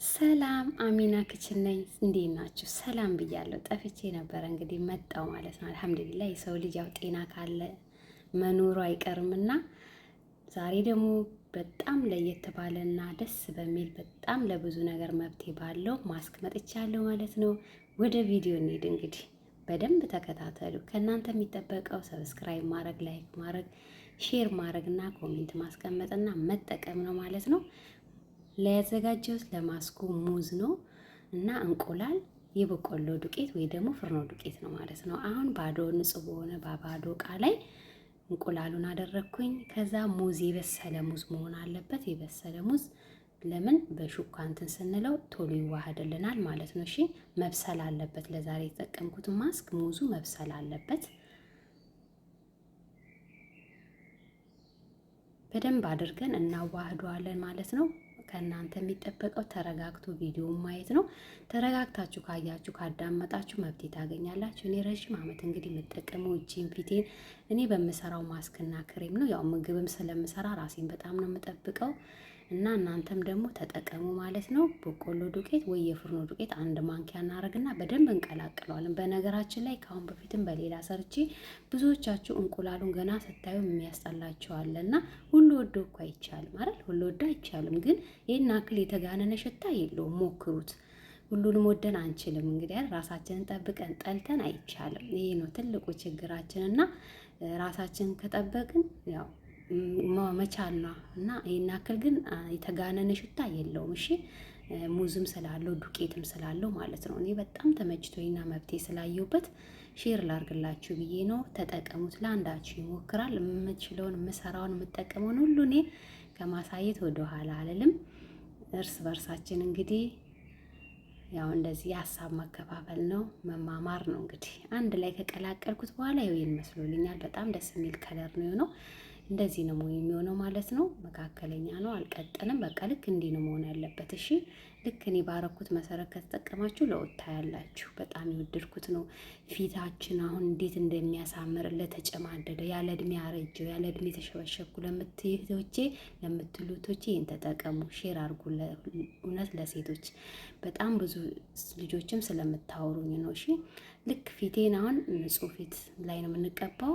ሰላም አሚና ክችን ነኝ። እንዴት ናችሁ? ሰላም ብያለሁ። ጠፍቼ ነበረ እንግዲህ መጣው ማለት ነው። አልሐምዱሊላህ የሰው ልጅ ያው ጤና ካለ መኖሩ አይቀርምና ዛሬ ደግሞ በጣም ለየት ባለና ደስ በሚል በጣም ለብዙ ነገር መብቴ ባለው ማስክ መጥቻለሁ ማለት ነው። ወደ ቪዲዮ እንሂድ። እንግዲህ በደንብ ተከታተሉ። ከእናንተ የሚጠበቀው ሰብስክራይብ ማድረግ፣ ላይክ ማድረግ፣ ሼር ማድረግ እና ኮሜንት ማስቀመጥና መጠቀም ነው ማለት ነው። ለያዘጋጀሁት ለማስኩ ሙዝ ነው እና እንቁላል፣ የበቆሎ ዱቄት ወይ ደግሞ ፍርኖ ዱቄት ነው ማለት ነው። አሁን ባዶ ንጹህ በሆነ ባዶ እቃ ላይ እንቁላሉን አደረግኩኝ። ከዛ ሙዝ የበሰለ ሙዝ መሆን አለበት። የበሰለ ሙዝ ለምን በሹካ እንትን ስንለው ቶሎ ይዋሃድልናል ማለት ነው። እሺ መብሰል አለበት። ለዛሬ የተጠቀምኩት ማስክ ሙዙ መብሰል አለበት። በደንብ አድርገን እናዋህደዋለን ማለት ነው። ከእናንተ የሚጠበቀው ተረጋግቶ ቪዲዮ ማየት ነው። ተረጋግታችሁ ካያችሁ ካዳመጣችሁ መብት ታገኛላችሁ። እኔ ረዥም ዓመት እንግዲህ የምጠቀመው እጄን ፊቴን እኔ በምሰራው ማስክና ክሬም ነው። ያው ምግብም ስለምሰራ ራሴን በጣም ነው የምጠብቀው እና እናንተም ደግሞ ተጠቀሙ ማለት ነው። በቆሎ ዱቄት ወይ የፍርኖ ዱቄት አንድ ማንኪያ እናደርግና በደንብ እንቀላቅለዋለን። በነገራችን ላይ ከአሁን በፊትም በሌላ ሰርቼ ብዙዎቻችሁ እንቁላሉን ገና ስታዩ የሚያስጠላችኋልና ሁሉ ወዶ እኮ አይቻልም አይደል? ሁሉ ወዶ አይቻልም፣ ግን ይሄን አክል የተጋነነ ሽታ የለውም። ሞክሩት። ሁሉንም ወደን አንችልም። እንግዲህ ራሳችንን ጠብቀን ጠልተን አይቻልም። ይሄ ነው ትልቁ ችግራችንና ራሳችንን ከጠበቅን ያው መቻል ነው እና ይሄን አክል ግን የተጋነነ ሽታ የለውም። እሺ ሙዝም ስላለው ዱቄትም ስላለው ማለት ነው። እኔ በጣም ተመችቶኝና መብቴ ስላየሁበት ሼር ላርግላችሁ ብዬ ነው። ተጠቀሙት። ለአንዳችሁ ይሞክራል። የምችለውን የምሰራውን የምጠቀመውን ሁሉ እኔ ከማሳየት ወደ ኋላ አልልም። እርስ በርሳችን እንግዲህ ያው እንደዚህ የሀሳብ መከፋፈል ነው፣ መማማር ነው። እንግዲህ አንድ ላይ ከቀላቀልኩት በኋላ ይሄን መስሎልኛል። በጣም ደስ የሚል ከለር ነው የሆነው። እንደዚህ ነው የሚሆነው ማለት ነው። መካከለኛ ነው፣ አልቀጠንም። በቃ ልክ እንዲህ ነው መሆን ያለበት። እሺ ልክ እኔ ባረኩት መሰረት ከተጠቀማችሁ ለውጥ ያላችሁ። በጣም የወደድኩት ነው። ፊታችን አሁን እንዴት እንደሚያሳምር ለተጨማደደ፣ ያለ እድሜ አረጀው፣ ያለ እድሜ ተሸበሸብኩ ለምትይቶቼ ለምትሉቶቼ ይሄን ተጠቀሙ። ሼር አድርጉ። እውነት ለሴቶች በጣም ብዙ ልጆችም ስለምታወሩኝ ነው። እሺ ልክ ፊቴን አሁን ንጹህ ፊት ላይ ነው የምንቀባው።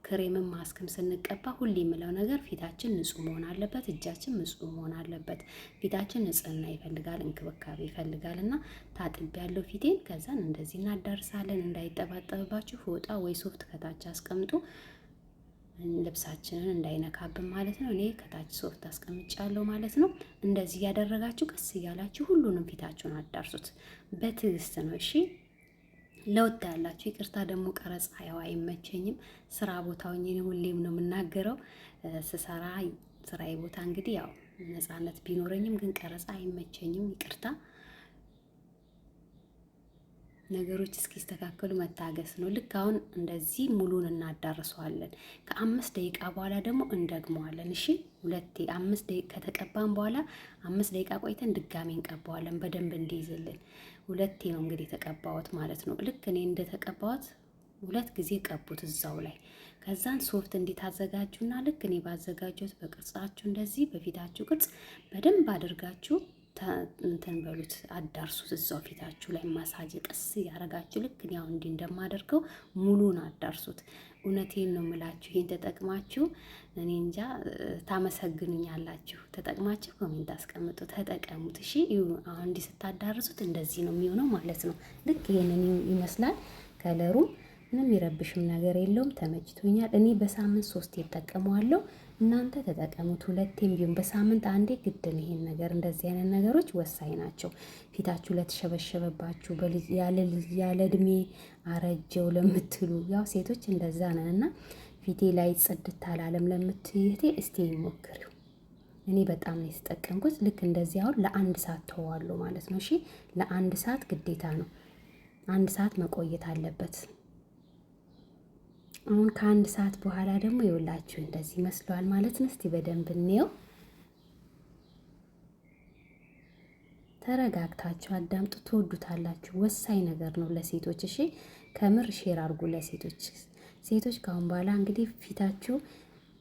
ክሬምም ማስክም ስንቀባ ሁሌ የምለው ነገር ፊታችን ንጹህ መሆን አለበት፣ እጃችን ንጹህ መሆን አለበት። ፊታችን ንጽህና ይፈልጋል፣ እንክብካቤ ይፈልጋል። እና ታጥብ ያለው ፊቴን ከዛን እንደዚህ እናዳርሳለን። እንዳይጠባጠብባችሁ ፎጣ ወይ ሶፍት ከታች አስቀምጡ፣ ልብሳችንን እንዳይነካብን ማለት ነው። እኔ ከታች ሶፍት አስቀምጫለሁ ማለት ነው። እንደዚህ ያደረጋችሁ ቀስ እያላችሁ ሁሉንም ፊታችሁን አዳርሱት። በትዕግስት ነው እሺ። ለውጥ ያላችሁ ይቅርታ ደግሞ ቀረጻ ያው አይመቸኝም። ስራ ቦታው ሁሌም ነው የምናገረው። ስሰራ ስራዬ ቦታ እንግዲህ ያው ነፃነት ቢኖረኝም ግን ቀረጻ አይመቸኝም። ይቅርታ። ነገሮች እስኪስተካከሉ መታገስ ነው። ልክ አሁን እንደዚህ ሙሉን እናዳርሰዋለን። ከ5 ደቂቃ በኋላ ደግሞ እንደግመዋለን። እሺ ሁለቴ 5 ደቂቃ ከተቀባን በኋላ 5 ደቂቃ ቆይተን ድጋሜ እንቀባዋለን በደንብ እንዲይዝልን። ሁለቴ ነው እንግዲህ የተቀባሁት ማለት ነው። ልክ እኔ እንደተቀባሁት 2 ጊዜ ቀቡት እዛው ላይ። ከዛን ሶፍት እንዲታዘጋጁና ልክ እኔ ባዘጋጁት በቅርጻችሁ እንደዚህ በፊታችሁ ቅርጽ በደንብ አድርጋችሁ እንትን በሉት፣ አዳርሱት እዛው ፊታችሁ ላይ ማሳጅ ቀስ ያረጋችሁ ልክ ያው እንዲህ እንደማደርገው ሙሉን አዳርሱት። እውነቴን ነው የምላችሁ። ይሄን ተጠቅማችሁ እኔ እንጃ ታመሰግኑኛላችሁ። ተጠቅማችሁ ኮሜንት አስቀምጡ። ተጠቀሙት እሺ። አሁን እንዲህ ስታዳርሱት እንደዚህ ነው የሚሆነው ማለት ነው። ልክ ይሄንን ይመስላል ከለሩ። ምንም ይረብሽም ነገር የለውም። ተመችቶኛል። እኔ በሳምንት 3 እጠቀመዋለሁ። እናንተ ተጠቀሙት። 2ቴም ቢሆን በሳምንት አንዴ ግድ ነው። ይሄን ነገር እንደዚህ አይነት ነገሮች ወሳኝ ናቸው። ፊታችሁ ለተሸበሸበባችሁ፣ ያለ እድሜ አረጀው ለምትሉ ያው ሴቶች እንደዛ ነን እና ፊቴ ላይ ጽድት አላለም ለምትይቴ እስቲ ሞክሪው። እኔ በጣም ነው የተጠቀምኩት። ልክ እንደዚህ አሁን ለ1 ሰዓት ተዋዋለሁ ማለት ነው። እሺ ለ1 ሰዓት ግዴታ ነው። 1 ሰዓት መቆየት አለበት። አሁን ከ1 ሰዓት በኋላ ደግሞ ይውላችሁ እንደዚህ መስሏል ማለት ነው። እስቲ በደንብ እንየው። ተረጋግታችሁ አዳምጡ፣ ትወዱታላችሁ። ወሳኝ ነገር ነው ለሴቶች። እሺ ከምር ሼር አድርጉ ለሴቶች። ሴቶች ካሁን በኋላ እንግዲህ ፊታችሁ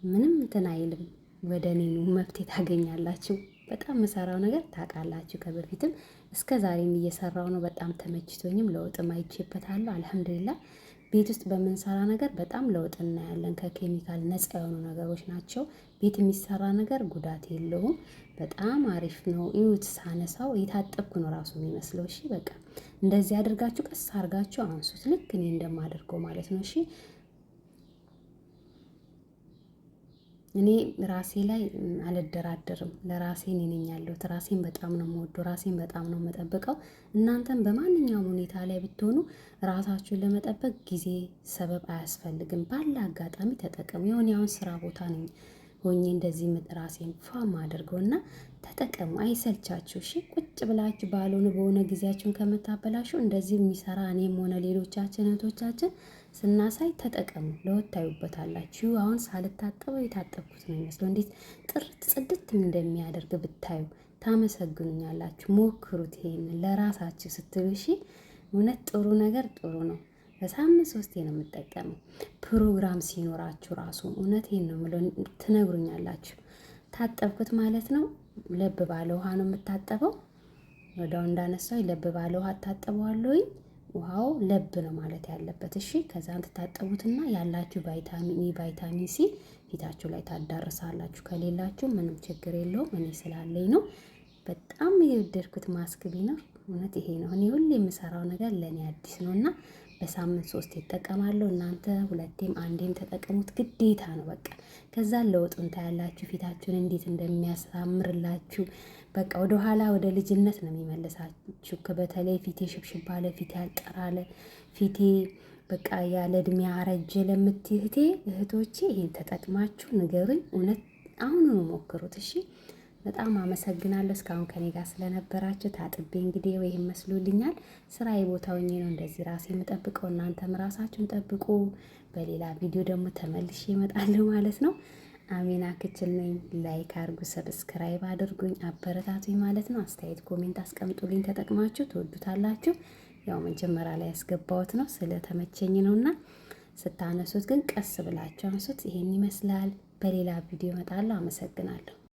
ምንም እንትን አይልም። ወደ እኔ መፍትሄ ታገኛላችሁ። በጣም የምሰራው ነገር ታውቃላችሁ። ከበፊትም እስከ ዛሬም እየሰራው ነው። በጣም ተመችቶኝም ለውጥም አይቼበታለሁ። አልሐምዱሊላህ ቤት ውስጥ በምንሰራ ነገር በጣም ለውጥ እናያለን። ከኬሚካል ነፃ የሆኑ ነገሮች ናቸው። ቤት የሚሰራ ነገር ጉዳት የለውም። በጣም አሪፍ ነው። እዩት፣ ሳነሳው የታጠብኩ ነው ራሱ የሚመስለው። እሺ በቃ እንደዚህ አድርጋችሁ ቀስ አድርጋችሁ አንሱት፣ ልክ እኔ እንደማደርገው ማለት ነው። እሺ እኔ ራሴ ላይ አልደራደርም። ለራሴ እኔ ነኝ ያለሁት። ራሴን በጣም ነው የምወደው። ራሴን በጣም ነው የምጠብቀው። እናንተም በማንኛውም ሁኔታ ላይ ብትሆኑ ራሳችሁን ለመጠበቅ ጊዜ ሰበብ አያስፈልግም። ባለ አጋጣሚ ተጠቀሙ። የሆነ አሁን ስራ ቦታ ነኝ ሆኜ እንደዚህ ራሴን ፋም አድርገውና ተጠቀሙ። አይሰልቻችሁ። እሺ ቁጭ ብላችሁ ባልሆነ በሆነ ጊዜያችሁን ከምታበላሹ እንደዚህ የሚሰራ እኔም ሆነ ሌሎቻችን እህቶቻችን ስናሳይ ተጠቀሙ። ለውጥ ታዩበታላችሁ። አሁን ሳልታጠበው የታጠብኩት ነው የሚመስለው። እንዴት ጥርት ጽድት እንደሚያደርግ ብታዩ ታመሰግኑኛላችሁ። ሞክሩት ይሄንን ለራሳችሁ ስትሉ። እሺ እውነት ጥሩ ነገር ጥሩ ነው። በሳምንት 3 ነው የምጠቀመው። ፕሮግራም ሲኖራችሁ ራሱ እውነቴን ነው የምለው ትነግሩኛላችሁ። ታጠብኩት ማለት ነው። ለብ ባለ ውሃ ነው የምታጠበው። ወዲያው እንዳነሳው ለብ ባለ ውሃ ታጠበዋለሁኝ። ውሃው ለብ ነው ማለት ያለበት። እሺ ከዛን ትታጠቡትና ያላችሁ ቫይታሚን ኢ፣ ቫይታሚን ሲ ፊታችሁ ላይ ታዳርሳላችሁ። ከሌላችሁ ምንም ችግር የለውም። እኔ ስላለኝ ነው። በጣም የወደድኩት ማስክ ቢኖር እውነት ይሄ ነው። እኔ ሁሌ የምሰራው ነገር ለእኔ አዲስ ነው እና በሳምንት 3 ይጠቀማለሁ። እናንተ 2ም 1ም ተጠቀሙት፣ ግዴታ ነው በቃ። ከዛ ለውጡን ታያላችሁ። ፊታችሁን እንዴት እንደሚያሳምርላችሁ በቃ ወደ ኋላ ወደ ልጅነት ነው የሚመልሳችሁ። በተለይ ፊቴ ሽብሽብ አለ፣ ፊቴ ያልጠራለ፣ ፊቴ በቃ ያለ እድሜ አረጀ ለምትይህቴ እህቶቼ ይሄን ተጠቅማችሁ ንገሩኝ። እውነት አሁኑኑ ሞክሩት። እሺ በጣም አመሰግናለሁ እስካሁን ከኔ ጋር ስለነበራችሁ። ታጥቤ እንግዲህ ወይም መስሎልኛል። ስራዬ ቦታ ሆኜ ነው እንደዚህ ራሴ የምጠብቀው። እናንተም ራሳችሁን ጠብቁ። በሌላ ቪዲዮ ደግሞ ተመልሼ እመጣለሁ ማለት ነው። አሚና ክችል ነኝ። ላይክ አድርጉ፣ ሰብስክራይብ አድርጉኝ፣ አበረታቱኝ ማለት ነው። አስተያየት ኮሜንት አስቀምጡልኝ። ተጠቅማችሁ ትወዱታላችሁ። ያው መጀመሪያ ላይ ያስገባሁት ነው ስለተመቸኝ ነውና ስታነሱት ግን ቀስ ብላችሁ አንሱት። ይሄን ይመስላል። በሌላ ቪዲዮ እመጣለሁ። አመሰግናለሁ።